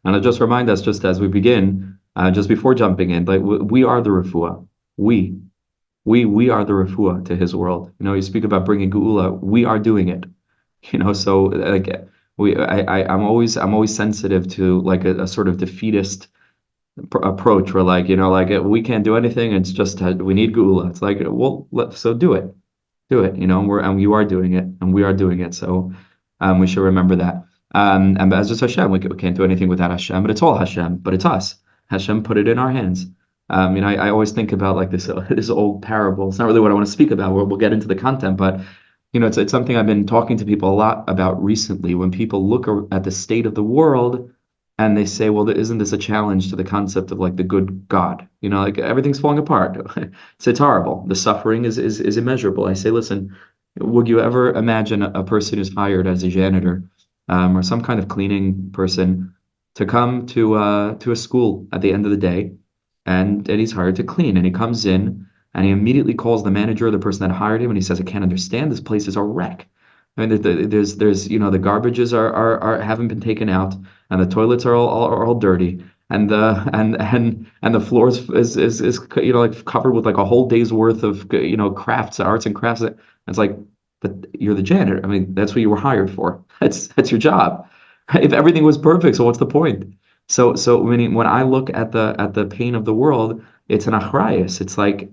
And I'll just remind us, just as we begin, just before jumping in, like we are the refuah. We, we are the refuah to his world. You speak about bringing geula. We are doing it. So like I'm always sensitive to like a sort of defeatist approach where like we can't do anything. It's just we need geula. It's like, well, so do it. And you are doing it, and we are doing it. So we should remember that. And as just Hashem, we can't do anything without Hashem, but it's all Hashem, but it's us. Hashem put it in our hands. I always think about like this old parable. It's not really what I want to speak about. We'll get into the content, but it's something I've been talking to people a lot about recently. When people look at the state of the world and they say, well, isn't this a challenge to the concept of like the good God? Like everything's falling apart. It's horrible. The suffering is immeasurable. I say, listen, would you ever imagine a person who's hired as a janitor or some kind of cleaning person to come to a school at the end of the day, and he's hired to clean, and he comes in and he immediately calls the manager, the person that hired him, and he says, I can't understand, this place is a wreck. I mean, there's the garbages are haven't been taken out, and the toilets are all dirty, and the floors is like covered with like a whole day's worth of arts and crafts. It's like, but you're the janitor. I mean, that's what you were hired for. That's your job. If everything was perfect, so what's the point? So when I look at the pain of the world, it's an achrayus. It's like,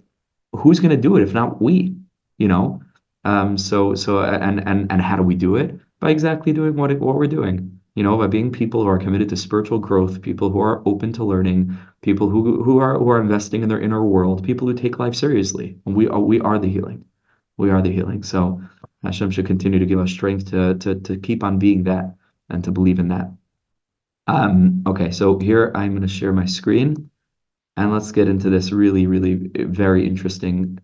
who's going to do it if not we? And how do we do it? By exactly doing what we're doing. By being people who are committed to spiritual growth, people who are open to learning, people who are investing in their inner world, people who take life seriously. And we are the healing. We are the healing. So Hashem should continue to give us strength to keep on being that and to believe in that. Okay, so here I'm going to share my screen, and let's get into this really, really very interesting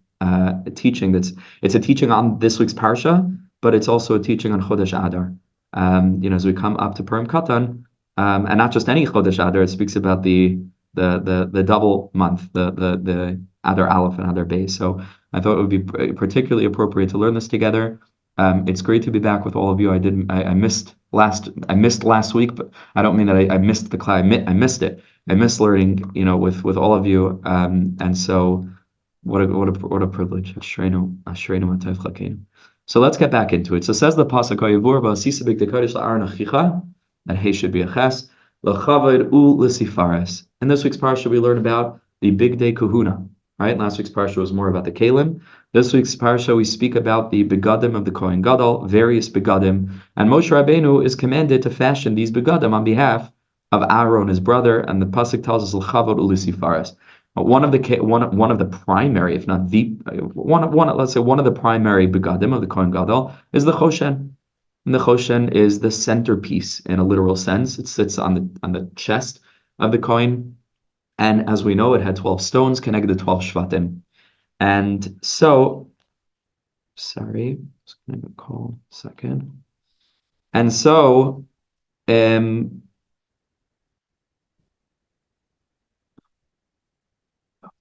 teaching. It's a teaching on this week's parsha, but it's also a teaching on Chodesh Adar. As we come up to Purim Katan, and not just any Chodesh Adar, it speaks about the double month, the Adar Aleph and Adar Beis. So I thought it would be particularly appropriate to learn this together. It's great to be back with all of you. I missed last week, but I don't mean that I missed the class. I missed it. I missed learning, with all of you. And so what a privilege. Ashreinu atayv chakenu. So let's get back into it. So says the pasuk, Vayivur v'asisa b'gdei la'aron achicha, that hay should be a ches, l'chavod u l'sifares. In this week's parsha, we learn about the big day kahuna. Right? Last week's parsha was more about the kalim. This week's parsha, we speak about the begadim of the Kohen Gadol, various begadim, and Moshe Rabbeinu is commanded to fashion these begadim on behalf of Aaron, his brother, and the pasuk tells us l'chavod ulisifares. One of the primary, if not the let's say one of the primary begadim of the Kohen Gadol is the choshen. And the choshen is the centerpiece in a literal sense. It sits on the chest of the Kohen. And as we know, it had 12 stones connected to 12 shvatim. And so, sorry, just going to call a second. And so,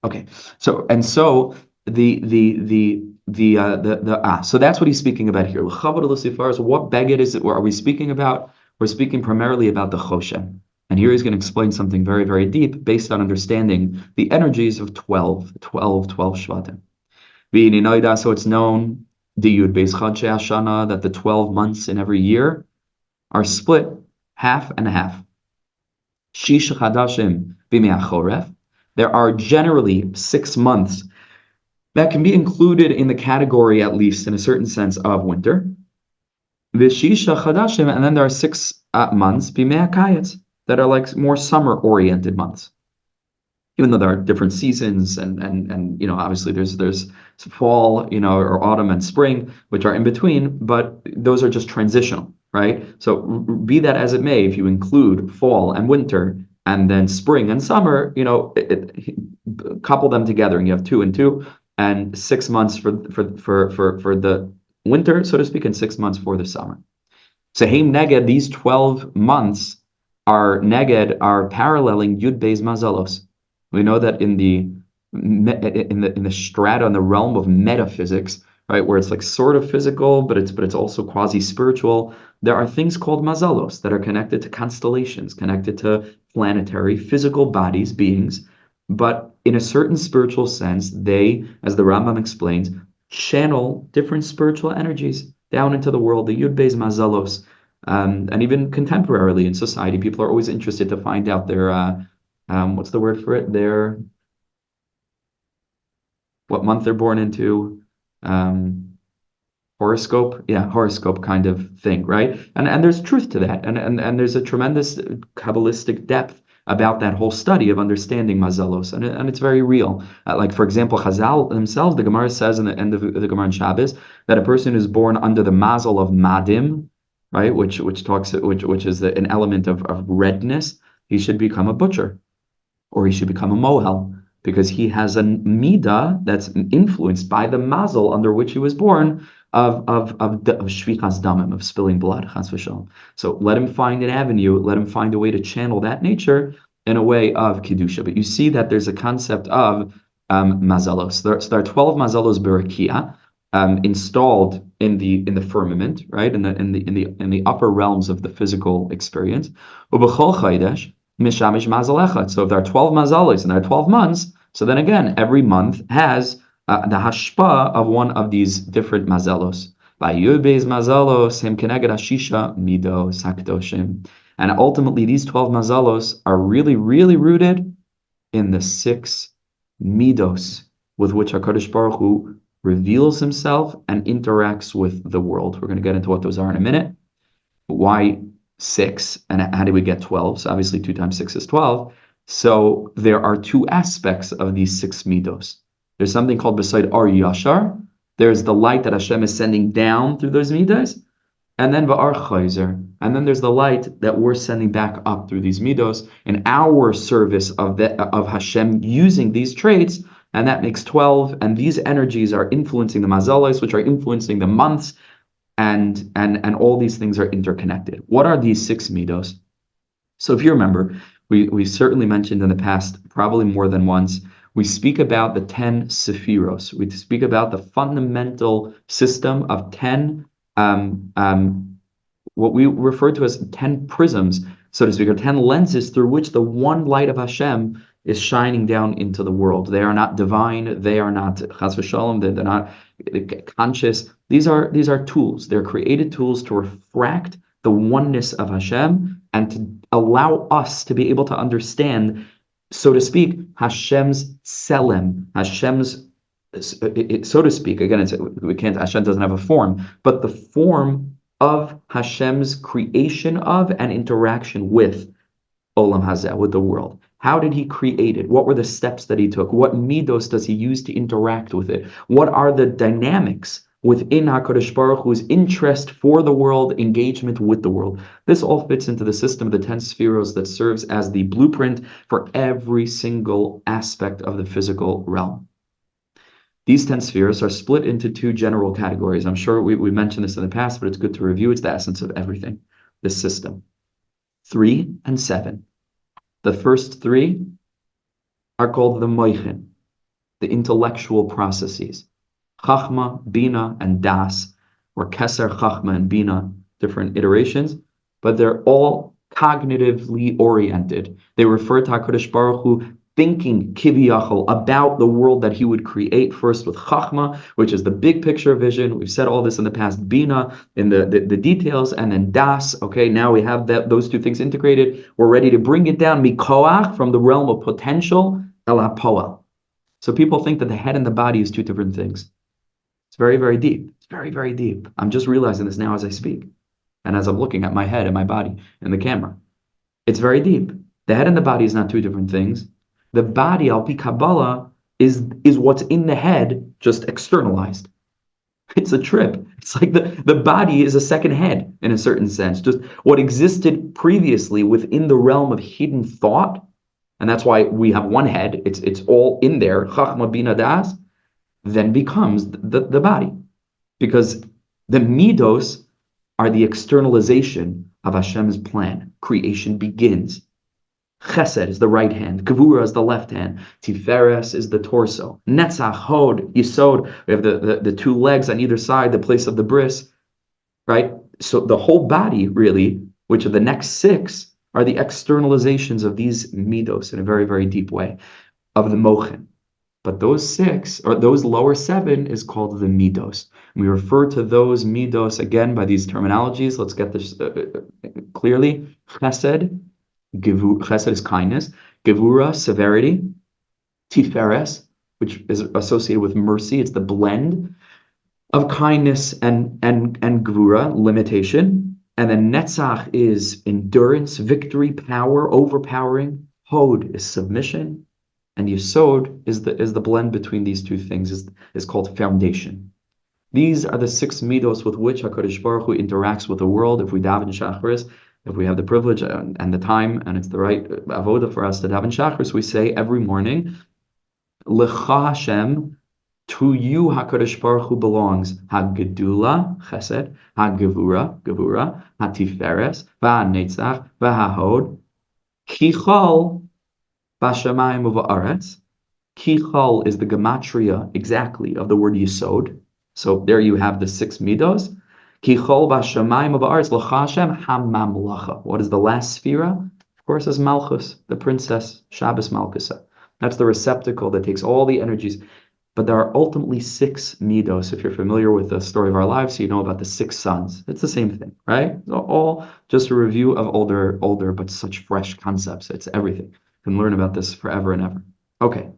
okay, so so that's what he's speaking about here. What beged is it? What are we speaking about? We're speaking primarily about the choshen. And here he's going to explain something very, very deep based on understanding the energies of 12 shvatim. So it's known, the Yud Beis Chadshei Hashana, that the 12 months in every year are split half and half. Shish Chadashim b'mei HaChoref. There are generally 6 months that can be included in the category, at least in a certain sense, of winter. V'shisha Chadashim, and then there are 6 months b'mei HaKayetz, that are like more summer-oriented months, even though there are different seasons and obviously there's fall, or autumn and spring, which are in between, but those are just transitional, right? So be that as it may, if you include fall and winter and then spring and summer, couple them together, and you have 2 and 2, and 6 months for the winter, so to speak, and 6 months for the summer. So Heim Neged, these 12 months are paralleling Yud Beis Mazalos. We know that in the strata, in the realm of metaphysics, right? Where it's like sort of physical, but it's also quasi-spiritual. There are things called mazalos that are connected to constellations, connected to planetary, physical bodies, beings. But in a certain spiritual sense, they, as the Rambam explains, channel different spiritual energies down into the world, the Yud Beis Mazalos. And even contemporarily in society, people are always interested to find out their, what's the word for it? Their, what month they're born into, um, horoscope, yeah, horoscope kind of thing, right? And there's truth to that, and there's a tremendous Kabbalistic depth about that whole study of understanding mazalos, and it's very real. Like for example, Chazal themselves, the Gemara says in the end of the Gemara in Shabbos that a person who's born under the mazal of madim, right, which is an element of redness, he should become a butcher or he should become a mohel because he has a midah that's influenced by the mazel under which he was born of shvichas damim, of spilling blood, chas v'shalom. So let him find an avenue, let him find a way to channel that nature in a way of kedusha. But you see that there's a concept of mazalos. There are 12 mazalos berakia, installed in the firmament, right, in the upper realms of the physical experience. Ubechol chaydesh mishamish mazal echad. So if there are 12 mazalos and there are 12 months, so then again, every month has the hashpa of one of these different mazalos. Vayubez mazalos hem keneged hashisha mido sakdoshim. And ultimately, these 12 mazalos are really, really rooted in the 6 midos with which HaKadosh Baruch Hu reveals himself and interacts with the world. We're going to get into what those are in a minute. Why 6 and how do we get 12? So obviously 2 times 6 is 12. So there are 2 aspects of these 6 midos. There's something called beside Ar Yashar. There's the light that Hashem is sending down through those midos. And then Va'ar Chayzer. And then there's the light that we're sending back up through these midos in our service of Hashem using these traits. And that makes 12. And these energies are influencing the mazalos, which are influencing the months. And all these things are interconnected. What are these 6 midos? So if you remember, we certainly mentioned in the past, probably more than once, we speak about the 10 sephiros. We speak about the fundamental system of 10, what we refer to as 10 prisms, so to speak, or 10 lenses through which the one light of Hashem is shining down into the world. They are not divine. They are not chas v'shalom. They're not conscious. These are tools. They're created tools to refract the oneness of Hashem and to allow us to be able to understand, so to speak, Hashem's selem, Hashem's, so to speak. Again, we can't. Hashem doesn't have a form, but the form of Hashem's creation of and interaction with Olam Hazeh, with the world. How did he create it? What were the steps that he took? What midos does he use to interact with it? What are the dynamics within HaKadosh Baruch Hu's interest for the world, engagement with the world? This all fits into the system of the 10 spheros that serves as the blueprint for every single aspect of the physical realm. These 10 spheres are split into 2 general categories. I'm sure we mentioned this in the past, but it's good to review. It's the essence of everything, this system. 3 and 7. The first 3 are called the moichin, the intellectual processes. Chachma, Bina, and Das, or Kesher, Chachma, and Bina, different iterations, but they're all cognitively oriented. They refer to HaKadosh Baruch Hu thinking kiviyachol about the world that he would create, first with Chachma, which is the big picture vision. We've said all this in the past, Bina in the details, and then Das. Okay, now we have those 2 things integrated. We're ready to bring it down, mikoach, from the realm of potential, el hapoel. So people think that the head and the body is 2 different things. It's very, very deep. It's very, very deep. I'm just realizing this now as I speak, and as I'm looking at my head and my body in the camera. It's very deep. The head and the body is not 2 different things. The body, al pi Kabbalah, is what's in the head, just externalized. It's a trip. It's like the body is a second head in a certain sense. Just what existed previously within the realm of hidden thought, and that's why we have one head. It's all in there. Chachma, Bina, Das, then becomes the body, because the midos are the externalization of Hashem's plan. Creation begins. Chesed is the right hand. Gevura is the left hand. Tiferes is the torso. Netzach, Hod, Yisod. We have the two legs on either side, the place of the bris, right? So the whole body, really, which are the next six, are the externalizations of these midos in a very, very deep way, of the mochen. But those six, or those lower seven, is called the midos. We refer to those midos, again, by these terminologies. Let's get this clearly. Chesed, Chesed is kindness. Gevura, severity. Tiferes, which is associated with mercy. It's the blend of kindness and Gevura, limitation. And then Netzach is endurance, victory, power, overpowering. Hod is submission. And Yesod is the blend between these two things, is called foundation. These are the six midos with which HaKadosh Baruch Hu interacts with the world. If we daven Shacharis, if we have the privilege and the time, and it's the right avoda for us to daven Shacharis, we say every morning, Lecha Hashem, to you HaKadosh Baruch Hu belongs HaGedula, Chesed, HaGevura, Gevura, HaTiferes, VaHaNetzach, VaHaHod, Kichol, Bashamayim Uva'aretz. Kichol is the gematria exactly of the word Yisod. So there you have the six midos. Kichol Bashamayim Uva'aretz L'Chashem HaMamlacha. What is the last sphera? Of course, is Malchus, the princess, Shabbos Malchusa. That's the receptacle that takes all the energies. But there are ultimately six midos. If you're familiar with the story of our lives, you know about the six sons. It's the same thing, right? All just a review of older, but such fresh concepts. It's everything. You can learn about this forever and ever. Okay.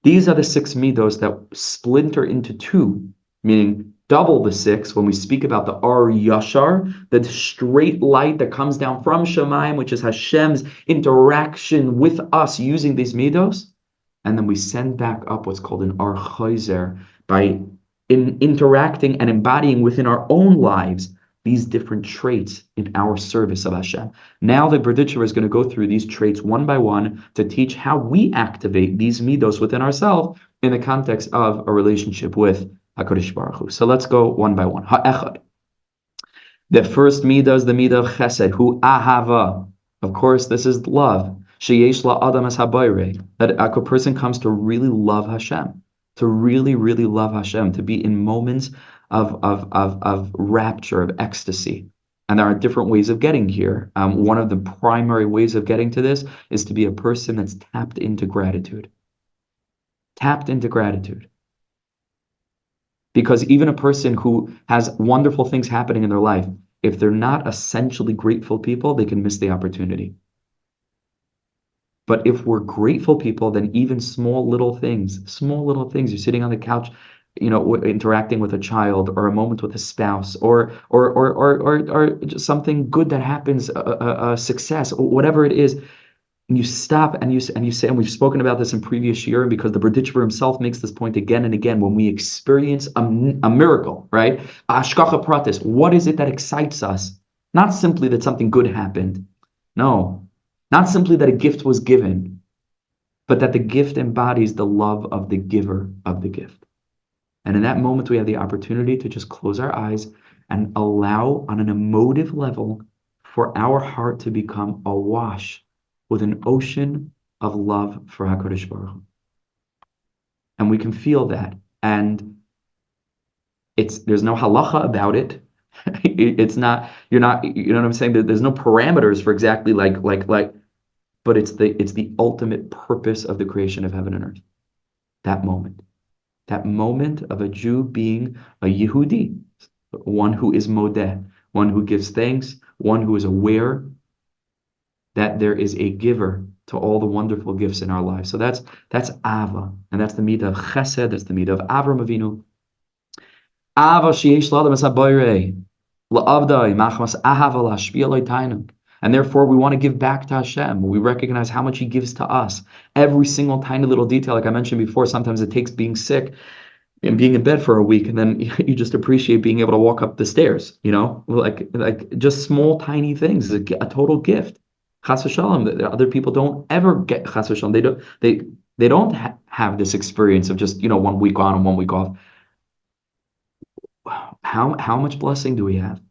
These are the six midos that splinter into two, meaning double the six when we speak about the Ar Yashar, the straight light that comes down from Shemayim, which is Hashem's interaction with us using these midos. And then we send back up what's called an Ar Chayzer by interacting and embodying within our own lives these different traits in our service of Hashem. Now the Berditchover is going to go through these traits one by one to teach how we activate these midos within ourselves in the context of a relationship with HaKadosh Baruch Hu. So let's go one by one. Ha'echad. The first midah is the midah of Chesed, hu ahava. Of course, this is love. Sheyesh la adam es habayre. That a person comes to really love Hashem, to really, really love Hashem, to be in moments of rapture, of ecstasy. And there are different ways of getting here. One of the primary ways of getting to this is to be a person that's tapped into gratitude. Tapped into gratitude. Because even a person who has wonderful things happening in their life, if they're not essentially grateful people, they can miss the opportunity. But if we're grateful people, then even small little things, you're sitting on the couch, interacting with a child, or a moment with a spouse, or just something good that happens, a success, or whatever it is, and you stop and you say, and we've spoken about this in previous year, and because the Berditchover himself makes this point again and again, when we experience a miracle, right? Ashkacha pratis, what is it that excites us? Not simply that something good happened. No. Not simply that a gift was given, but that the gift embodies the love of the giver of the gift. And in that moment, we have the opportunity to just close our eyes and allow, on an emotive level, for our heart to become awash with an ocean of love for HaKadosh Baruch Hu. And we can feel that. And there's no halacha about it. It's not, you know what I'm saying? There's no parameters for exactly like, but it's the ultimate purpose of the creation of heaven and earth. That moment of a Jew being a Yehudi, one who is modeh, one who gives thanks, one who is aware that there is a giver to all the wonderful gifts in our lives. So that's Ava, and that's the midah of Chesed, that's the midah of Avram Avinu. Ava sheyesh l'adam es habayre, la'avdai machmas ahava la'ashpia lo'itainu. And therefore, we want to give back to Hashem. We recognize how much He gives to us. Every single tiny little detail, like I mentioned before, sometimes it takes being sick and being in bed for a week, and then you just appreciate being able to walk up the stairs. Like just small, tiny things is a total gift. Chas v'shalom. Other people don't ever get chas v'shalom. They don't have this experience of just 1 week on and 1 week off. How much blessing do we have?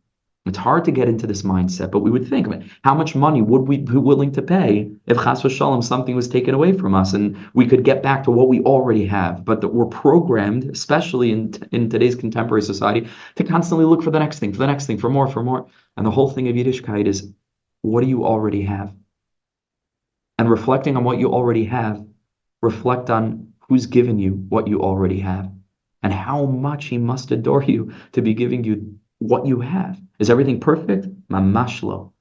It's hard to get into this mindset, but we would think, I mean, how much money would we be willing to pay if chas v'shalom something was taken away from us and we could get back to what we already have? But that we're programmed, especially in today's contemporary society, to constantly look for the next thing, for the next thing, for more, for more. And the whole thing of Yiddishkeit is, what do you already have? And reflecting on what you already have, reflect on who's given you what you already have and how much he must adore you to be giving you what you have. Is everything perfect? Mamash lo.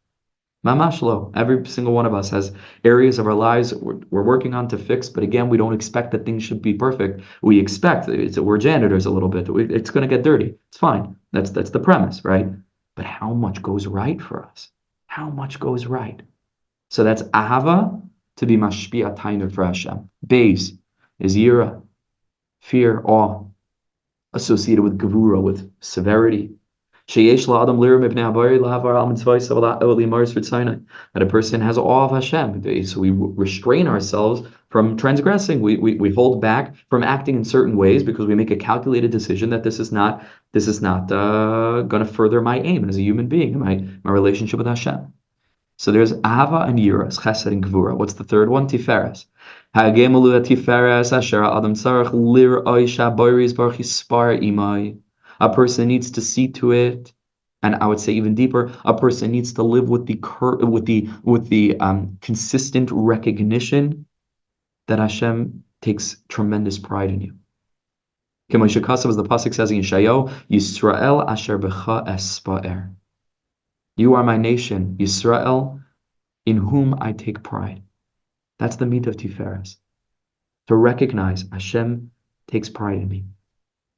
Mamash lo. Every single one of us has areas of our lives we're working on to fix, but again, we don't expect that things should be perfect. We expect we're janitors a little bit. It's going to get dirty. It's fine. That's the premise, right? But how much goes right for us? How much goes right? So that's ahava, to be mashpia tainer for Hashem. Beis is yira, fear, awe, associated with gevura, with severity. That a person has awe of Hashem. So we restrain ourselves from transgressing. We hold back from acting in certain ways because we make a calculated decision that this is not going to further my aim as a human being, my relationship with Hashem. So there's Ahava and Yiras, Chesed and Gvura. What's the third one? Tiferes. Hagemalu Tiferes Asher Adam Tzarech Lir Oisha Boiris Baruch Yispar Imai. A person needs to see to it, and I would say even deeper, a person needs to live with the consistent recognition that Hashem takes tremendous pride in you. K'moshe Kasav, as the pasuk says in Yeshayahu, Yisrael Asher Becha Espaer. You are my nation, Yisrael, in whom I take pride. That's the midah of Tiferes. To recognize Hashem takes pride in me.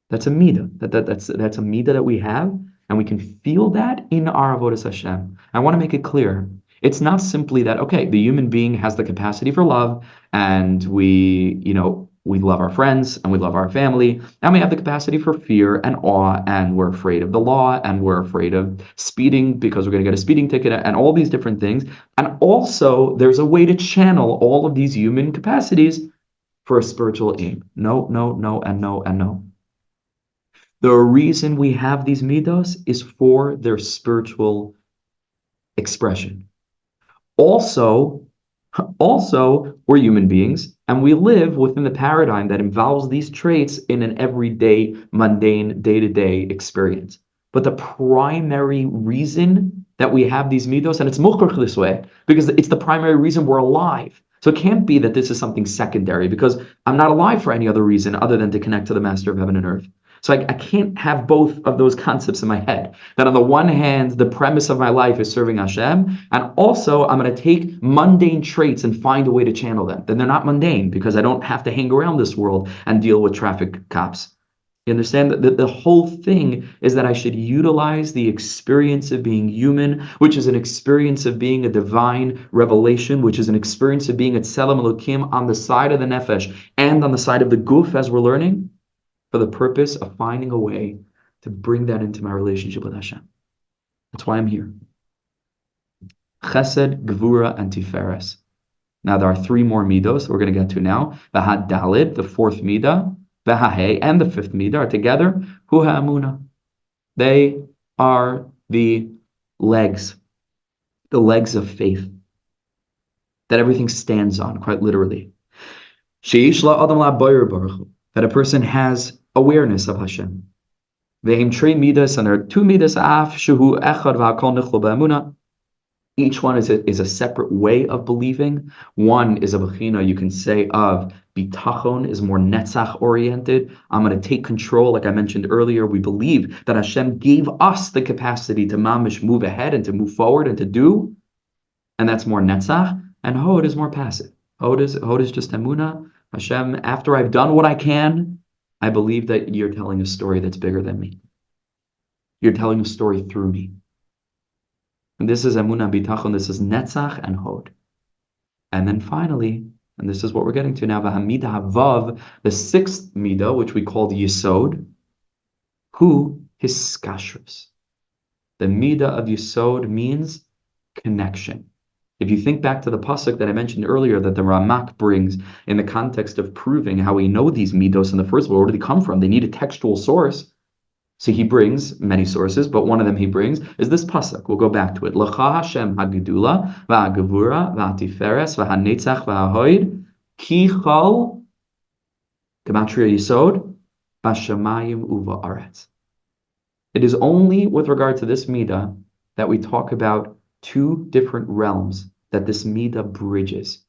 That's a midah. That's a midah that we have, and we can feel that in our avodas Hashem. I want to make it clear. It's not simply that, okay, the human being has the capacity for love, and we love our friends, and we love our family, and we have the capacity for fear and awe, and we're afraid of the law, and we're afraid of speeding because we're going to get a speeding ticket, and all these different things. And also, there's a way to channel all of these human capacities for a spiritual aim. No, no, no, and no, and no. The reason we have these midos is for their spiritual expression. Also, we're human beings, and we live within the paradigm that involves these traits in an everyday, mundane, day-to-day experience. But the primary reason that we have these midos, and it's mukhach this way, because it's the primary reason we're alive. So it can't be that this is something secondary, because I'm not alive for any other reason other than to connect to the Master of Heaven and Earth. So I can't have both of those concepts in my head. That on the one hand, the premise of my life is serving Hashem, and also I'm going to take mundane traits and find a way to channel them. Then they're not mundane because I don't have to hang around this world and deal with traffic cops. You understand that the whole thing is that I should utilize the experience of being human, which is an experience of being a divine revelation, which is an experience of being a Tselem Elokim on the side of the Nefesh and on the side of the Guf as we're learning, for the purpose of finding a way to bring that into my relationship with Hashem. That's why I'm here. Chesed, Gevura, and Tiferes. Now there are three more midos we're going to get to now. V'ha Dalid, the fourth midah, v'ha Hey, and the fifth midah are together. Hu ha'amuna. They are the legs of faith that everything stands on, quite literally. Sheish la'adam la'bayir baruch hu. That a person has awareness of Hashem. Ve'im trei midas, and there are two midas af shuhu echad v'hakol nichlo ba'amuna. Each one is a separate way of believing. One is a bechina, you can say, of bitachon, is more netzach oriented. I'm going to take control, like I mentioned earlier. We believe that Hashem gave us the capacity to mamish move ahead and to move forward and to do, and that's more netzach. And hod is more passive. Hod is just emunah. Hashem, after I've done what I can, I believe that you're telling a story that's bigger than me. You're telling a story through me. And this is emunah bitachon, this is netzach and hod. And then finally, and this is what we're getting to now, v'hamida havav, the sixth midah, which we called yesod, hu hiskashrus. The midah of yesod means connection. If you think back to the pasuk that I mentioned earlier that the Ramak brings in the context of proving how we know these midos in the first place, where do they come from? They need a textual source. So he brings many sources, but one of them he brings is this pasuk. We'll go back to it. L'cha Hashem hagedula v'hagevura v'hatiferes v'hanetzach v'hahoid ki chol gematria yisod b'shamayim uva'aretz. It is only with regard to this midah that we talk about two different realms that this midah bridges.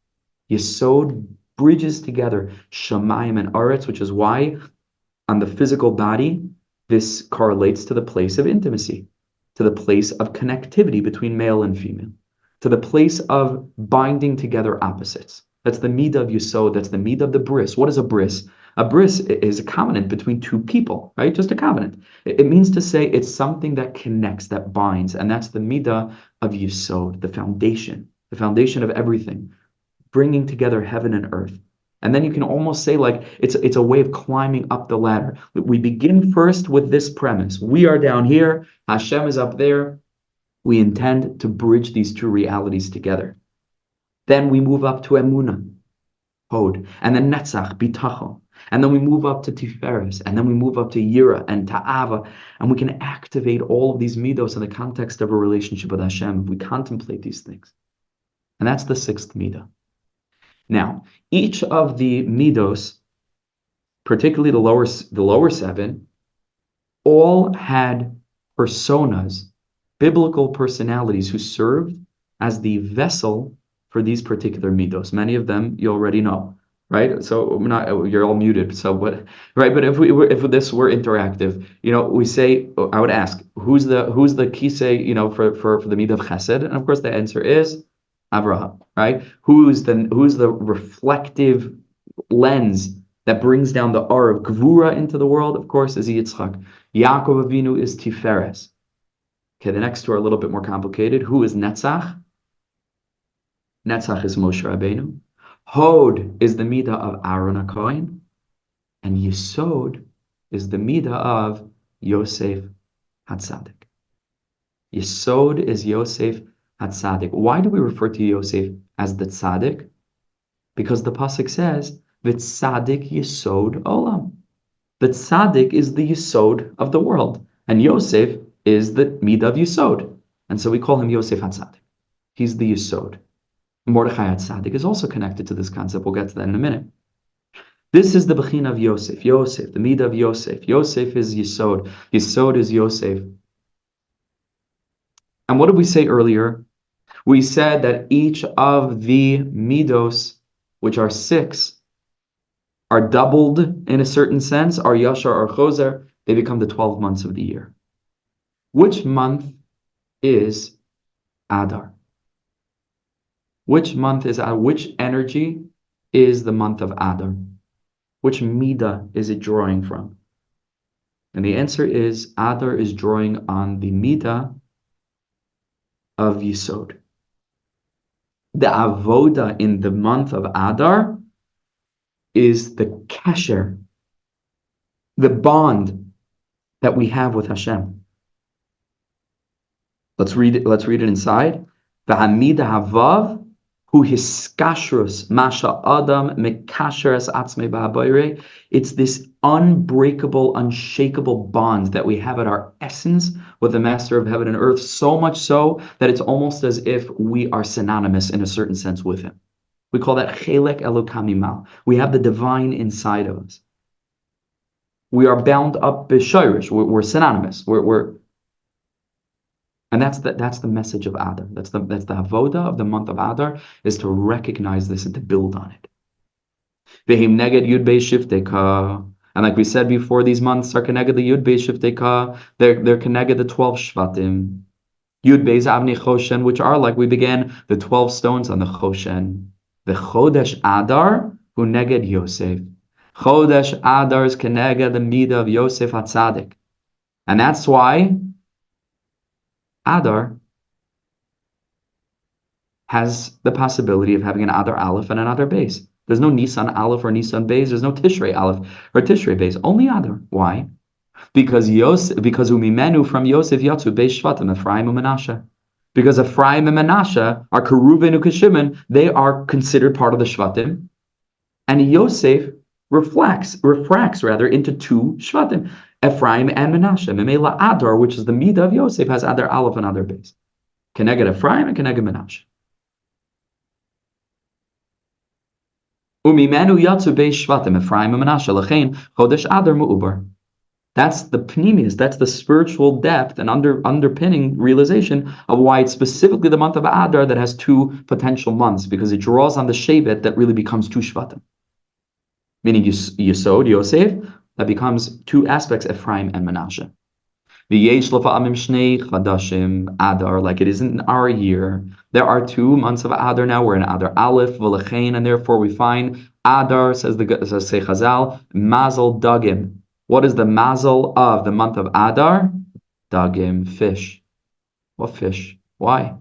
Yisod bridges together shamayim and aretz, which is why on the physical body, this correlates to the place of intimacy, to the place of connectivity between male and female, to the place of binding together opposites. That's the midah of Yisod, that's the midah of the bris. What is a bris? A bris is a covenant between two people, right? Just a covenant. It means to say it's something that connects, that binds, and that's the midah of Yisod, the foundation of everything, bringing together heaven and earth. And then you can almost say like it's a way of climbing up the ladder. We begin first with this premise. We are down here, Hashem is up there. We intend to bridge these two realities together. Then we move up to Emunah, Hod, and then Netzach, Bitachon. And then we move up to Tiferes, and then we move up to Yira and Ta'ava, and we can activate all of these midos in the context of a relationship with Hashem if we contemplate these things. And that's the sixth midah. Now, each of the midos, particularly the lower seven, all had personas, biblical personalities who served as the vessel for these particular midos. Many of them you already know, right? So you're all muted. So what, right? But if this were interactive, we say, I would ask, who's the kisei, for the midah of Chesed, and of course the answer is Avraham, right? Who's the reflective lens that brings down the R of Gvura into the world? Of course, is Yitzchak. Yaakov Avinu is Tiferes. Okay, the next two are a little bit more complicated. Who is Netzach? Netzach is Moshe Rabbeinu. Hod is the midah of Aaron HaKohen. And Yisod is the midah of Yosef HaTzaddik. Yisod is Yosef HaTzaddik. Why do we refer to Yosef as the Tzaddik? Because the pasuk says, "V'Tzaddik Yisod Olam." The Tzaddik is the Yisod of the world, and Yosef is the midah of Yisod, and so we call him Yosef HaTzaddik. He's the Yisod. Mordechai HaTzaddik is also connected to this concept. We'll get to that in a minute. This is the bechina of Yosef. Yosef, the midah of Yosef. Yosef is Yisod. Yisod is Yosef. And what did we say earlier? We said that each of the midos, which are 6, are doubled in a certain sense, are yashar or chozer. They become the 12 months of the year. Which month is Adar? Which month is Adar? Which energy is the month of Adar? Which midah is it drawing from? And the answer is Adar is drawing on the midah of Yisod. The avoda in the month of Adar is the Kesher, the bond that we have with Hashem. Let's read it inside. V'hamida havav hu hiskashrus masha adam mekasheres atzmei ba'habayre. It's this unbreakable, unshakable bond that we have at our essence with the Master of Heaven and Earth, so much so that it's almost as if we are synonymous in a certain sense with Him. We call that chelek elokam mimal. We have the divine inside of us. We are bound up b'shayrish. We're synonymous. And that's the message of Adar. That's the avoda of the month of Adar, is to recognize this and to build on it. V'him neged yud beis shifteka. And like we said before, these months are connected the yud beis shifteka. They're connected the 12 shvatim. Yud beis avnei choshen, which are, like we began, the 12 stones on the choshen. The chodesh Adar hu neged Yosef. Chodesh Adar is connected the midah of Yosef HaTzaddik. And that's why Adar has the possibility of having an Adar Aleph and an Adar Beis. There's no Nisan Aleph or Nisan Beis. There's no Tishrei Aleph or Tishrei Beis. Only Adar. Why? Because Umimenu from Yosef Yatzu Beis Shvatim, Ephraim and Menashe. Because Ephraim and Menashe are Keruvin and Shimon. They are considered part of the Shvatim. And Yosef refracts into 2 Shvatim. Ephraim and Menashe. Memela Adar, which is the Midah of Yosef, has Adar Aleph and Adar Beis. Keneged Ephraim and Keneged Menashe. Umimenu Yatsu Beis Shvatim, Ephraim and Menashe, Lechein Chodesh Adar Mu'ubar. That's the pneumius, that's the spiritual depth and underpinning realization of why it's specifically the month of Adar that has two potential months, because it draws on the Shevet that really becomes two Shvatim. Meaning Yesod, Yosef, that becomes two aspects, Ephraim and Menashe. V'yesh lefa'amim shnei chadashim Adar, like it is in our year. There are 2 months of Adar now. We're in Adar Aleph, v'lechein, and therefore we find Adar, says Chazal, Mazel Dagim. What is the mazel of the month of Adar? Dagim, fish. What fish? Why?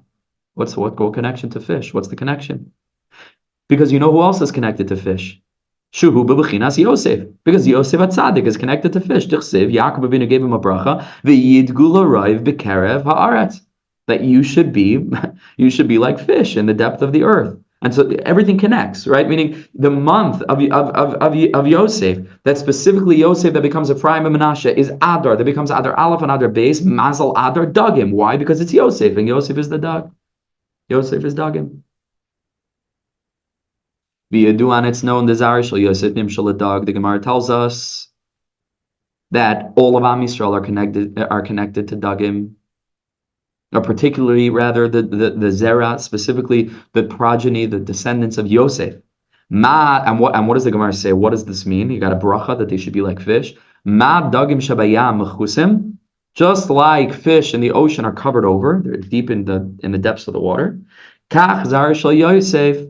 What connection to fish? What's the connection? Because you know who else is connected to fish? Shuhu b'bechinas Yosef, because Yosef HaTzaddik is connected to fish. Dichsev, Yaakov Avinu gave him a bracha, v'yidgu l'rayv b'kerev ha'aretz, that you should be like fish in the depth of the earth. And so everything connects, right? Meaning the month of Yosef, that specifically Yosef that becomes Ephraim and Menashe, is Adar, that becomes Adar Aleph and Adar Beis, Mazel Adar Dagim. Why? Because it's Yosef, and Yosef is the Dag. Yosef is Dagim. V'yaduan, it's known, the Zar Shel Yosef Nimshal Dag. The Gemara tells us that all of Am Yisrael are connected to Dagim, or particularly, rather, the Zera, specifically the progeny, the descendants of Yosef. And what does the Gemara say? What does this mean? You got a bracha that they should be like fish. Ma Dagim shabayam mechusim, just like fish in the ocean are covered over, they're deep in the depths of the water. Kach Zar Shel Yosef,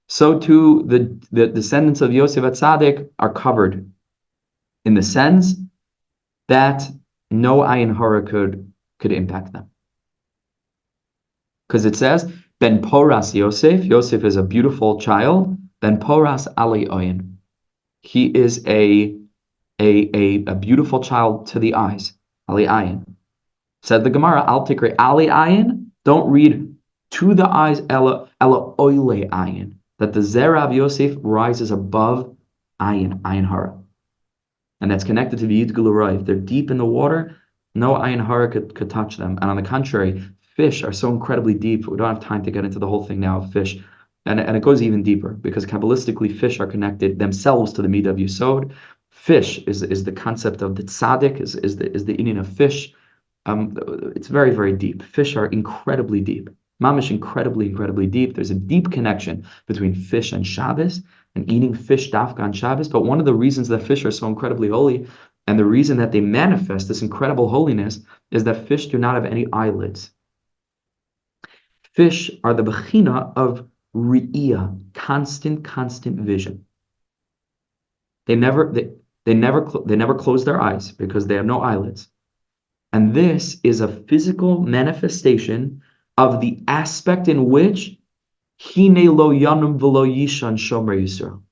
so too the descendants of Yosef HaTzaddik are covered, in the sense that no ayin hara could impact them. Because it says, Ben Poras Yosef, Yosef is a beautiful child, Ben Poras Ali Oyin. He is a beautiful child to the eyes, Ali Ayin. Said the Gemara, Al Tikri Ali Ayin, don't read to the eyes, Ella Oile Ayin, that the Zera of Yosef rises above Ayin Hara. And that's connected to the Yid Gulurai. If they're deep in the water, no Ayin Hara could touch them. And on the contrary, fish are so incredibly deep. We don't have time to get into the whole thing now of fish. And it goes even deeper, because Kabbalistically, fish are connected themselves to the Midah of Yesod. Fish is the concept of the tzaddik, is the Indian of fish. It's very, very deep. Fish are incredibly deep. Mamish, incredibly deep. There's a deep connection between fish and Shabbos, and eating fish dafka on Shabbos. But one of the reasons that fish are so incredibly holy, and the reason that they manifest this incredible holiness, is that fish do not have any eyelids. Fish are the bechina of re'iyah, constant vision. They never close their eyes because they have no eyelids. And this is a physical manifestation of the aspect in which Hine lo yanum v'lo yishan shomer Yisrael.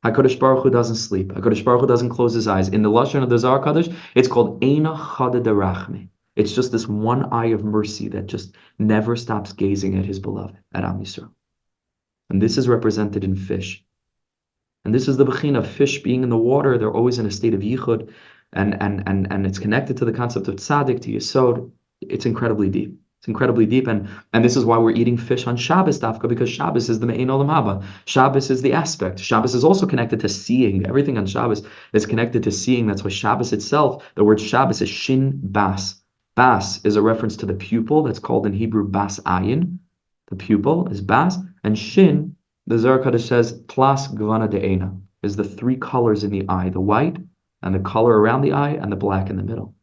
HaKadosh Baruch Hu doesn't sleep. HaKadosh Baruch Hu doesn't close his eyes. In the Lashon of the Zohar Kadosh, it's called Eina Chada Derachme. It's just this one eye of mercy that just never stops gazing at his beloved, at Am Yisrael. And this is represented in fish. And this is the bechina of fish being in the water. They're always in a state of yichud, and it's connected to the concept of tzaddik, to yesod. It's incredibly deep. It's incredibly deep, and this is why we're eating fish on Shabbos dafka, because Shabbos is the me'ein olam haba. Shabbos is the aspect. Shabbos is also connected to seeing. Everything on Shabbos is connected to seeing. That's why Shabbos itself, the word Shabbos is shin bas. Bas is a reference to the pupil. That's called in Hebrew bas ayin. The pupil is bas, and shin, the Zohar Kadosh says, plas gvana de'ena, is the 3 colors in the eye, the white, and the color around the eye, and the black in the middle.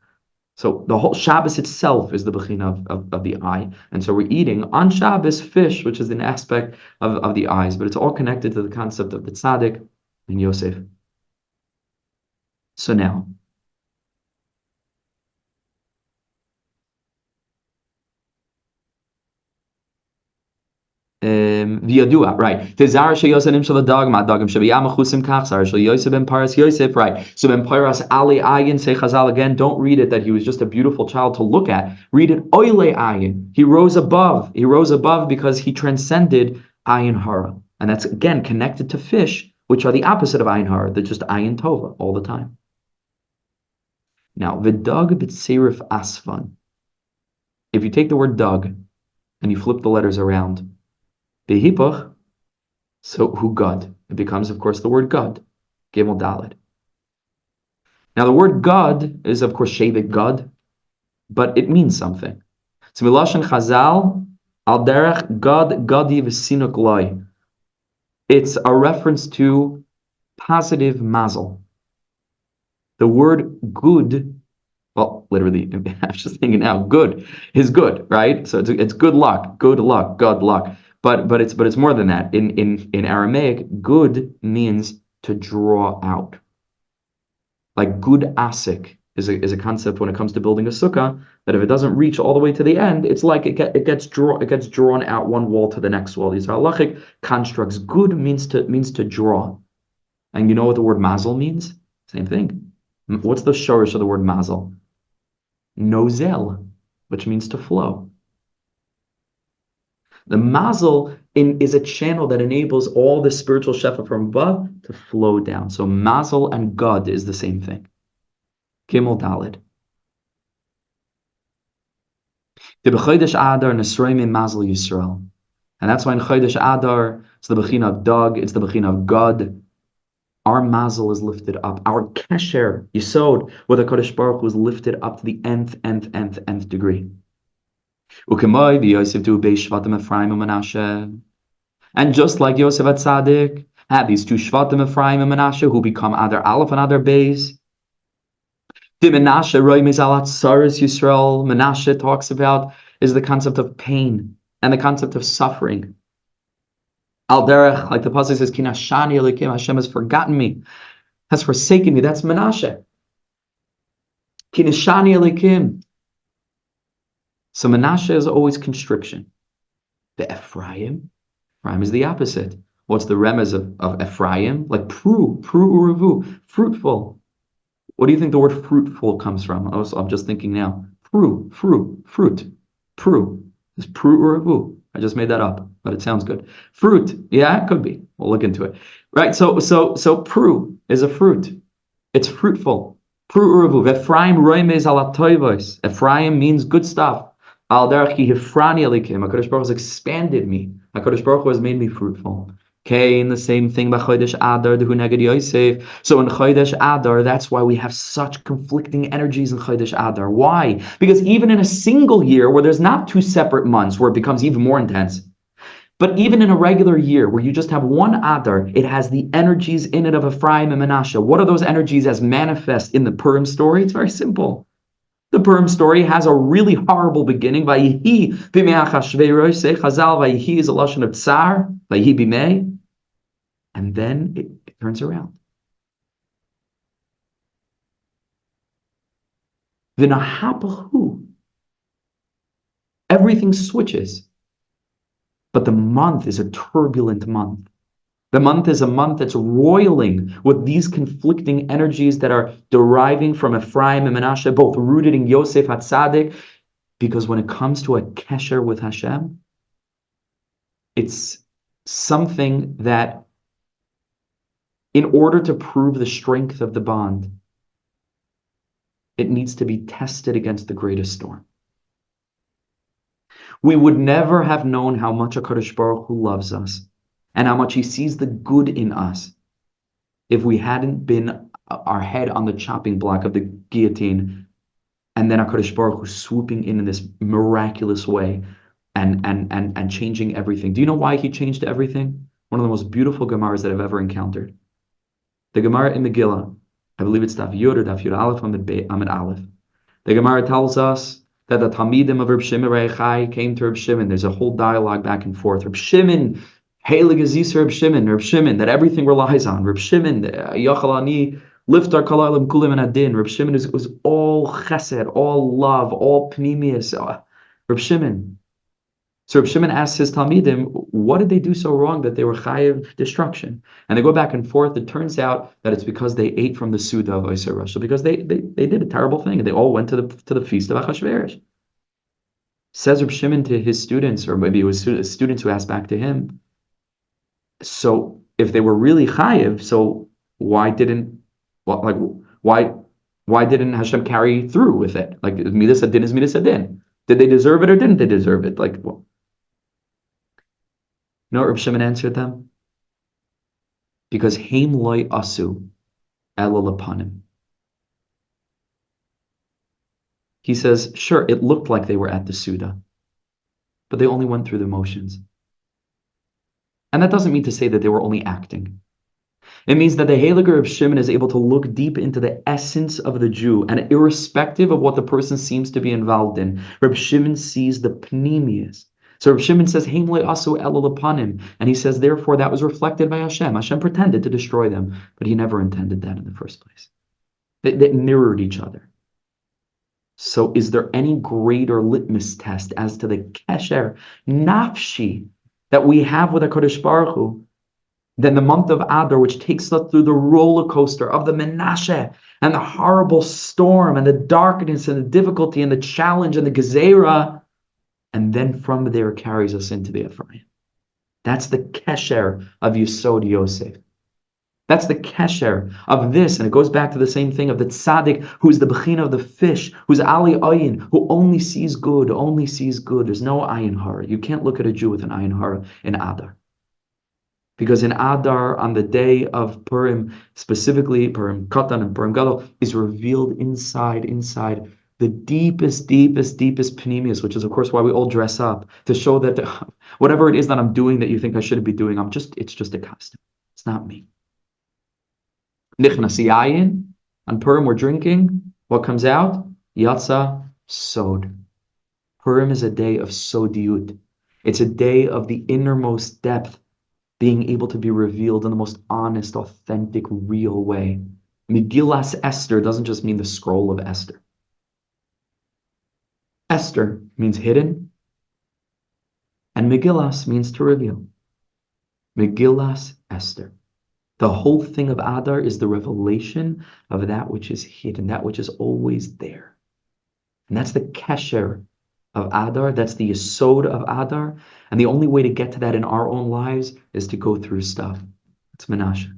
So the whole Shabbos itself is the bechina of the eye. And so we're eating on Shabbos fish, which is an aspect of the eyes, but it's all connected to the concept of the tzaddik and Yosef. So now, V'yadua, right? Tezar sheyosenim shel dagma dagim shebiyam chusim kachsar shel Yosef ben Paras Yosef, right? So ben Paras Ali Ayin, say Chazal again. Don't read it that he was just a beautiful child to look at. Read it Oile Ayin. He rose above. He rose above because he transcended Ayin Hara, and that's again connected to fish, which are the opposite of Ayin Hara. They're just Ayin Tova all the time. Now, v'dag b'tzirif asfan. If you take the word dug and you flip the letters around, behipach, so hu God. It becomes, of course, the word God. Gimel Daled. Now, the word God is, of course, Shevet God, but it means something. So, Miloshen Chazal, al derech God, Gadi v'sinuk loy. It's a reference to positive mazel. The word good, well, literally, I'm just thinking now, good is good, right? So it's good luck, good luck. But it's more than that. In Aramaic, good means to draw out. Like good asik is a concept when it comes to building a sukkah, that if it doesn't reach all the way to the end, it's like it gets drawn out one wall to the next wall. These are halachic constructs. Good means to draw. And you know what the word mazel means? Same thing. What's the shorish of the word mazel? Nozel, which means to flow. The mazel is a channel that enables all the spiritual shefa from above to flow down. So mazel and God is the same thing. Gimel Daled. The b'chodesh Adar nesroim mazel Yisrael. And that's why in Chodesh Adar, it's the bechina of Dog, it's the bechina of God. Our mazel is lifted up. Our Kesher, Yisod, with the Kodesh Baruch Hu, is lifted up to the nth degree. Ukemoi v'Yosef tu bei Shvatim Ephraim and Menashe. And just like Yosef HaTzaddik had these two Shvatim Ephraim and Menashe who become Adar Aleph and Adar Beis. The Menashe Roimes Alat Saris Yisrael. Menashe talks about is the concept of pain and the concept of suffering. Al derech, like the pasuk says, Kinashani Elikim, Hashem has forgotten me, has forsaken me. That's Menashe. Kinashani Elikim. So Menashe is always constriction. The Ephraim is the opposite. What's the remez of Ephraim? Like pru urevu, fruitful. What do you think the word fruitful comes from? I'm just thinking now. Fruit. Pru. Is pru urevu. I just made that up, but it sounds good. Fruit. Yeah, it could be. We'll look into it. Right? So pru is a fruit. It's fruitful. Pru urevu. Ephraim roimez ala toivos. Ephraim means good stuff. Al derech ki hifrani alikim. HaKadosh Baruch Hu has expanded me. HaKadosh Baruch Hu has made me fruitful. Okay, and the same thing by Chodesh Adar, the Huneged Yosef. So in Chodesh Adar, that's why we have such conflicting energies in Chodesh Adar. Why? Because even in a single year where there's not two separate months where it becomes even more intense, but even in a regular year where you just have one Adar, it has the energies in it of Ephraim and Menashe. What are those energies as manifest in the Purim story? It's very simple. The Purim story has a really horrible beginning. Vayihi b'mei Achashverosh, say Chazal, Vayihi is a lashon of tsar, Vayihi b'mei, and then it turns around. V'nahapahu, everything switches, but the month is a turbulent month. The month is a month that's roiling with these conflicting energies that are deriving from Ephraim and Menashe, both rooted in Yosef HaTzaddik, because when it comes to a Kesher with Hashem, it's something that, in order to prove the strength of the bond, it needs to be tested against the greatest storm. We would never have known how much HaKadosh Baruch Hu loves us and how much he sees the good in us if we hadn't been our head on the chopping block of the guillotine, and then HaKadosh Baruch Hu swooping in this miraculous way and changing everything. Do you know why he changed everything? One of the most beautiful Gemaras that I've ever encountered. The Gemara in Megillah, I believe it's Daf Yud or Daf Yud Aleph Amid Aleph. The Gemara tells us that the Talmidim of Reb Shimon Reichai came to Reb Shimon. There's a whole dialogue back and forth. Reb Shimon, Heilig Azis Reb Shimon, that everything relies on. Reb Shimon, Yachal Ani, lift our kalalim kulim and adin. Reb Shimon was all chesed, all love, all pnimius. Reb Shimon. So Reb Shimon asks his Talmidim, what did they do so wrong that they were chayiv destruction? And they go back and forth. It turns out that it's because they ate from the Suda of Yisrael Rosh. So because they did a terrible thing, and they all went to the feast of Achashverosh. Says Reb Shimon to his students, or maybe it was students who asked back to him, so if they were really chayiv, so why Why didn't Hashem carry through with it? Like, Midas Adin is Midas Adin. Did they deserve it or didn't they deserve it? Like, well, you know what Reb Shimon answered them? Because Haim loy asu ela lepanim. He says, sure, it looked like they were at the Suda, but they only went through the motions. And that doesn't mean to say that they were only acting. It means that the Heilige Reb Shimon is able to look deep into the essence of the Jew, and irrespective of what the person seems to be involved in, Reb Shimon sees the pnimius. So Reb Shimon says, Heim lo asu ela lepanim, and he says, therefore, that was reflected by Hashem. Hashem pretended to destroy them, but he never intended that in the first place. They mirrored each other. So is there any greater litmus test as to the Kesher nafshi that we have with HaKadosh Baruch Hu than the month of Adar, which takes us through the roller coaster of the Menashe and the horrible storm and the darkness and the difficulty and the challenge and the Gezerah, and then from there carries us into the Ephraim. That's the Kesher of Yisod Yosef. That's the Kesher of this, and it goes back to the same thing of the Tzaddik, who's the Bechina of the fish, who's Ali Ayin, who only sees good, only sees good. There's no Ayin Hara. You can't look at a Jew with an Ayin Hara in Adar. Because in Adar, on the day of Purim, specifically Purim Katan and Purim Gadol, is revealed inside the deepest panemius, which is of course why we all dress up, to show that whatever it is that I'm doing that you think I shouldn't be doing, it's just a costume. It's not me. Nichnas yayin, on Purim we're drinking. What comes out? Yatsa sod. Purim is a day of sodiut. It's a day of the innermost depth being able to be revealed in the most honest, authentic, real way. Megillas Esther doesn't just mean the scroll of Esther. Esther means hidden, and Megillas means to reveal. Megillas Esther. The whole thing of Adar is the revelation of that which is hidden, that which is always there. And that's the Kesher of Adar. That's the Yesod of Adar. And the only way to get to that in our own lives is to go through stuff. It's Menashe.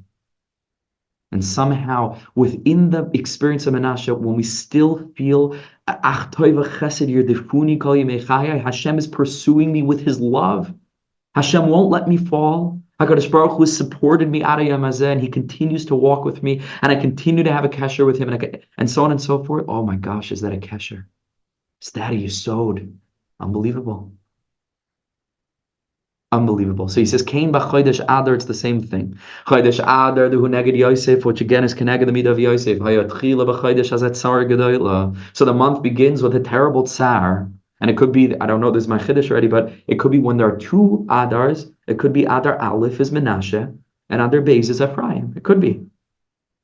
And somehow, within the experience of Menashe, when we still feel Hashem is pursuing me with his love, Hashem won't let me fall. HaKadosh Baruch Hu has supported me out of Yom Hazeh, and he continues to walk with me, and I continue to have a Kesher with him, and so on and so forth. Oh my gosh, is that a Kesher? Is that a Yesod? Unbelievable. Unbelievable. So he says, Kain b'chodesh Adar, it's the same thing. Chodesh Adar, duhu neged Yosef, which again is connected to the midah of Yosef. Hayatchila b'chodesh hazet tzar gedola. So the month begins with a terrible tsar, and it could be, I don't know, this is my chiddush already, but it could be when there are two Adars. It could be Adar Aleph is Menashe, and Adar Beis is Ephraim. It could be.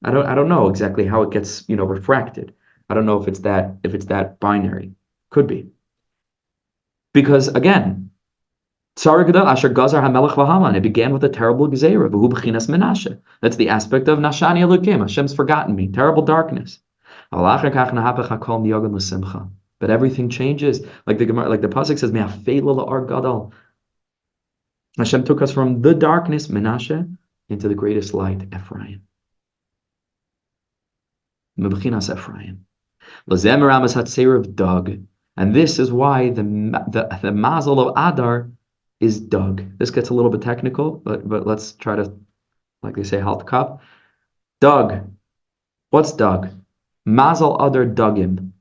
I don't know exactly how it gets, refracted. I don't know if it's that binary. Could be. Because again, Tzar Gadol Asher Gazar HaMelech V'Haman. It began with a terrible Gezerah, V'hu B'chinas Menashe. That's the aspect of Nashani Elokim. Hashem's forgotten me. Terrible darkness. But everything changes. Like the pasuk says, Me'afela la'ar gadol. Hashem took us from the darkness, Menashe, into the greatest light, Ephraim. Me'bechinas Ephraim. L'zem is hatzeir of Dug. And this is why the mazel of Adar is Dug. This gets a little bit technical, but let's try to, like they say, halt cup. Dug. What's Dug? Mazel Adar Dugim.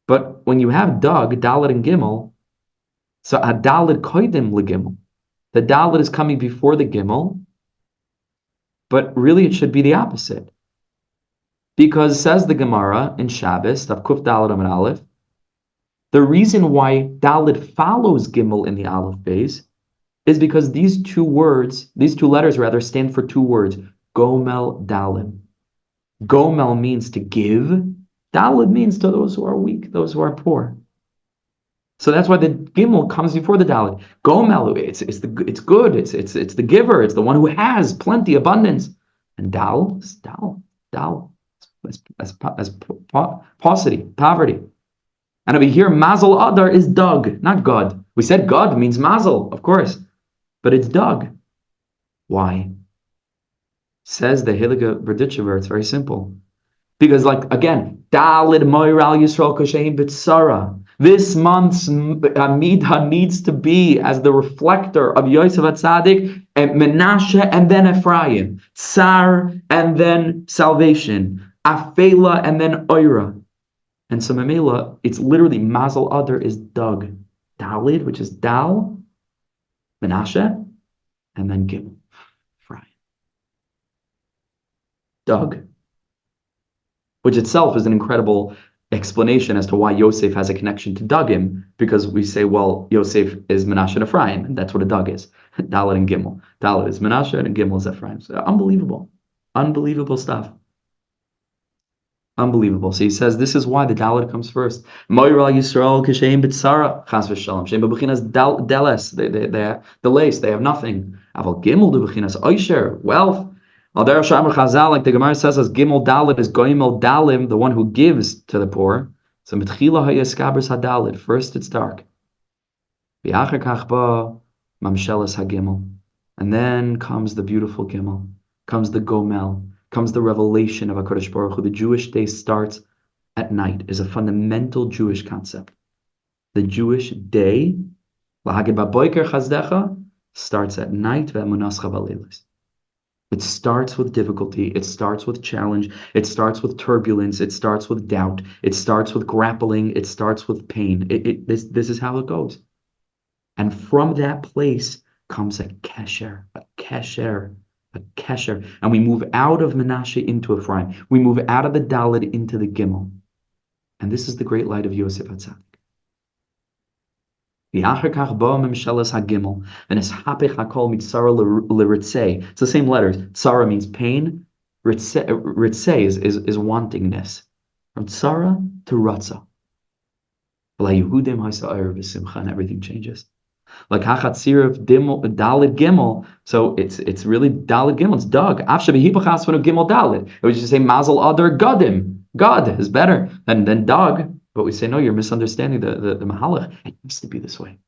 But when you have Dug, Dalet and Gimel, so Adalet koidim legimel. The Dalet is coming before the Gimel, but really it should be the opposite. Because says the Gemara in Shabbos, Tav Kuf Dalet Amud Aleph, the reason why Dalet follows Gimel in the Aleph base is because these two letters rather, stand for two words, Gomel Dalet. Gomel means to give, Dalet means to those who are weak, those who are poor. So that's why the Gimel comes before the Dalet. Gomel, it's good, it's the giver, it's the one who has plenty, abundance. And Dal is Dal, as paucity, poverty. And over here, Mazel Adar is Dug, not God. We said God means Mazel, of course, but it's Dug. Why? Says the Heilige Berditchover, it's very simple. Because, like, again, Dalid Moiral Yisrael Koshein Bitsara. This month's Midah needs to be as the reflector of Yosef HaTzaddik and Menashe and then Ephraim. Tsar and then salvation. Afela and then Oira. And so Mamela, it's literally Mazel Adar is Dug. Dalid, which is Dal, Menashe, and then Gimel, Ephraim. Dug. Which itself is an incredible explanation as to why Yosef has a connection to Dugim, because we say, well, Yosef is Menashe and Ephraim, and that's what a Dug is. Dalet and Gimel. Dalet is Menashe and Gimel is Ephraim. So unbelievable. Unbelievable stuff. Unbelievable. So he says this is why the Dalet comes first. Moira Yisrael Kishem Bitsara Chas v'Shalom. Shem b'Bechinas Deles. The lace. They have nothing. Aval Gimel du Bechinas Oisher. Wealth. Adar Shamar Chazal, like the Gemara says, as Gimel Dalet is Goimel Dalim, the one who gives to the poor. So Mitchila Hayaskabers Hadalit. First it's dark. V'Acher Kachba Mamshelas HaGimel. And then comes the beautiful Gimel. Comes the Gomel. Comes the revelation of HaKadosh Baruch Hu. The Jewish day starts at night, is a fundamental Jewish concept. The Jewish day, Lahagid Baboiker Chazdecha, starts at night, Ve'emunascha Balelis. It starts with difficulty, it starts with challenge, it starts with turbulence, it starts with doubt, it starts with grappling, it starts with pain. This is how it goes. And from that place comes a Kesher, a Kesher. A Kesher, and we move out of Menashe into Ephraim. We move out of the Dalet into the Gimel. And this is the great light of Yosef HaTzaddik. It's the same letters. Tzara means pain. Ritzeh is wantingness. From Tzara to Ratza. And everything changes. Like Hachatzir of Dalit Gimel, so it's really Dalit Gimel. It's Dug. Afshe b'hipachas when Gimel Dalit. It would just say Mazel Adar Gadim. God is better than Dug. But we say no, you're misunderstanding the Mahalach. It has to be this way.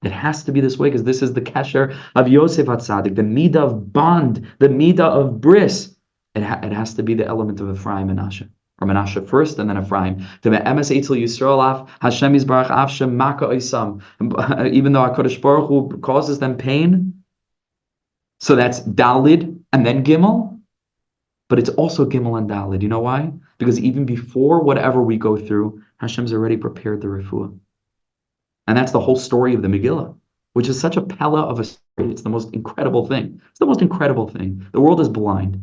It has to be this way because this is the Kesher of Yosef HaTzaddik, the Midah of bond, the Midah of bris. It has to be the element of Ephraim and Menashe. Or Menashe first and then Ephraim. Even though HaKadosh Baruch Hu causes them pain, so that's Dalid and then Gimel, but it's also Gimel and Dalid. You know why? Because even before whatever we go through, Hashem's already prepared the refuah. And that's the whole story of the Megillah, which is such a pella of a story. It's the most incredible thing. It's the most incredible thing. The world is blind.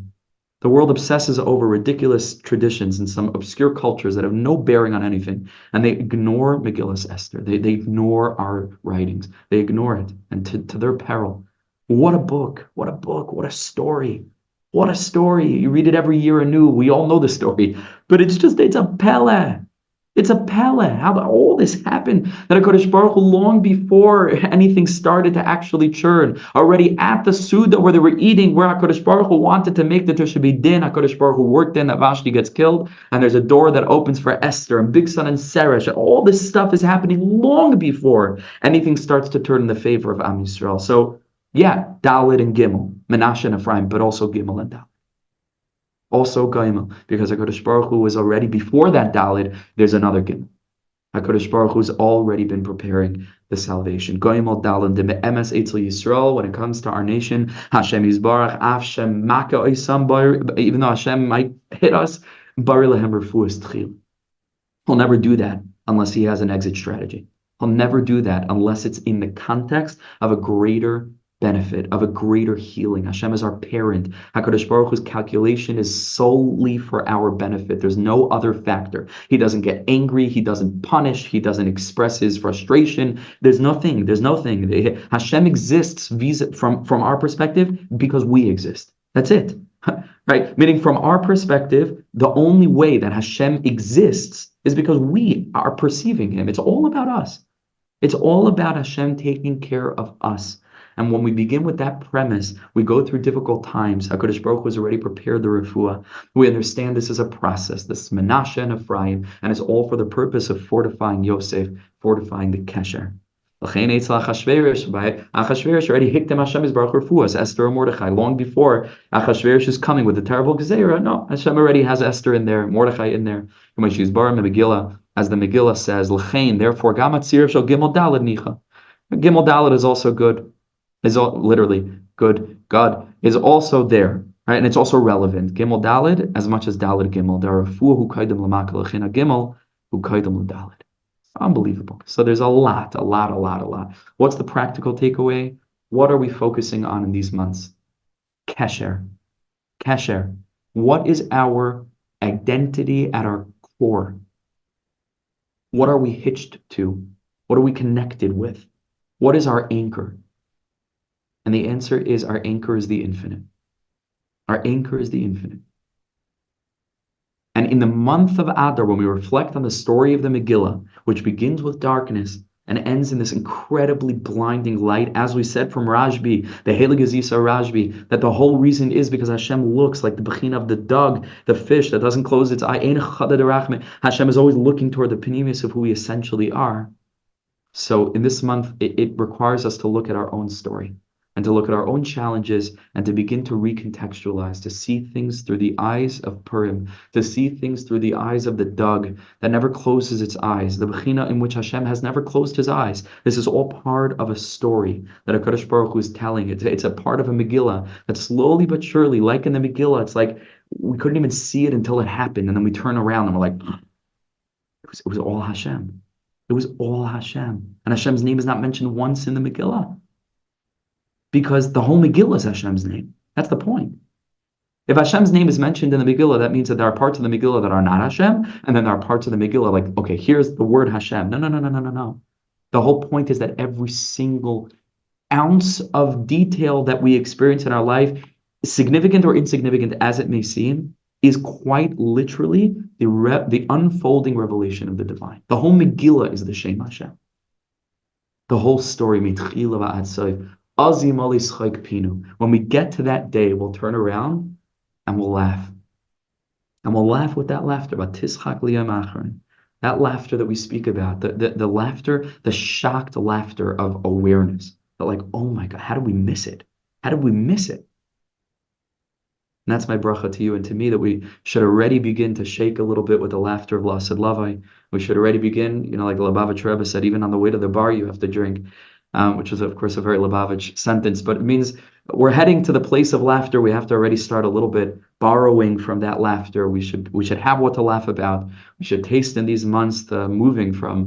The world obsesses over ridiculous traditions and some obscure cultures that have no bearing on anything. And they ignore Megillas Esther. They ignore our writings. They ignore it. And to their peril. What a book. What a book. What a story. What a story. You read it every year anew. We all know the story. But it's a pella. It's a pella. How all this happened. That HaKadosh Baruch Hu, long before anything started to actually churn, already at the Suda where they were eating, where HaKadosh Baruch Hu wanted to make the Tushabi Din, HaKadosh Baruch Hu worked in that Vashti gets killed, and there's a door that opens for Esther and Big Son and Seresh. And all this stuff is happening long before anything starts to turn in the favor of Am Yisrael. So, yeah, Dalit and Gimel, Menashe and Ephraim, but also Gimel and Dalit. Also Gimel, because HaKadosh Baruch Hu was already, before that Dalit, there's another Gimel. HaKadosh Baruch Hu's already been preparing the salvation. Gimel Dalit, the Emes Eitzel Yisrael, when it comes to our nation, Hashem Yisbarach, Hashem Maka Oisam, even though Hashem might hit us, Bari Lehem Refuas Tchil. He'll never do that unless he has an exit strategy. He'll never do that unless it's in the context of a greater benefit, of a greater healing. Hashem is our parent. HaKadosh Baruch Hu's calculation is solely for our benefit. There's no other factor. He doesn't get angry. He doesn't punish. He doesn't express his frustration. There's nothing. Hashem exists from our perspective because we exist. That's it. Right? Meaning from our perspective, the only way that Hashem exists is because we are perceiving him. It's all about us. It's all about Hashem taking care of us. And when we begin with that premise, we go through difficult times. HaKadosh Baruch Hu has already prepared the refuah. We understand this is a process. This is Menashe and Ephraim, and it's all for the purpose of fortifying Yosef, fortifying the Kesher. L'chein eitzal Achashverosh, by Achashverosh already hiktem Hashem is Baruch Refuas, Esther or Mordechai, long before Achashverosh is coming with the terrible Gezerah. No, Hashem already has Esther in there, Mordechai in there. She's Barim the Megillah, as the Megillah says, L'chein, therefore, Gamat Tzir Shel Gimel Daled Nicha. Gimel Daled is also good, is literally good. God is also there, right? And it's also relevant. Gimel Daled, as much as Daled Gimel. There are Refuah who kaidem l'makal, L'chein Gimel who kaidem l'Daled. Unbelievable. So there's a lot. What's the practical takeaway? What are we focusing on in these months? Kesher. Kesher. What is our identity at our core? What are we hitched to? What are we connected with? What is our anchor? And the answer is our anchor is the infinite. Our anchor is the infinite. And in the month of Adar, when we reflect on the story of the Megillah, which begins with darkness and ends in this incredibly blinding light, as we said from Rashbi, the Heilig Azisa Rashbi, that the whole reason is because Hashem looks like the Bechina of the dog, the fish that doesn't close its eye. Hashem is always looking toward the Pnimius of who we essentially are. So in this month, it requires us to look at our own story, and to look at our own challenges, and to begin to recontextualize, to see things through the eyes of Purim, to see things through the eyes of the dog that never closes its eyes, the Bechina in which Hashem has never closed his eyes. This is all part of a story that HaKadosh Baruch Hu is telling. It's a part of a Megillah that slowly but surely, like in the Megillah, it's like we couldn't even see it until it happened, and then we turn around and we're like, it was all Hashem. It was all Hashem. And Hashem's name is not mentioned once in the Megillah, because the whole Megillah is Hashem's name. That's the point. If Hashem's name is mentioned in the Megillah, that means that there are parts of the Megillah that are not Hashem, and then there are parts of the Megillah like, okay, here's the word Hashem. No. The whole point is that every single ounce of detail that we experience in our life, significant or insignificant as it may seem, is quite literally the unfolding revelation of the divine. The whole Megillah is the Shem Hashem. The whole story, mitchila va'ad sof. When we get to that day, we'll turn around and we'll laugh. And we'll laugh with that laughter, that laughter that we speak about, the laughter, the shocked laughter of awareness. That like, oh my God, how did we miss it? How did we miss it? And that's my bracha to you and to me, that we should already begin to shake a little bit with the laughter of Lasad Lavai. We should already begin, like the Lubavitch Rebbe said, even on the way to the bar, you have to drink. Which is, of course, a very Lubavitch sentence, but it means we're heading to the place of laughter. We have to already start a little bit borrowing from that laughter. We should have what to laugh about. We should taste in these months the moving from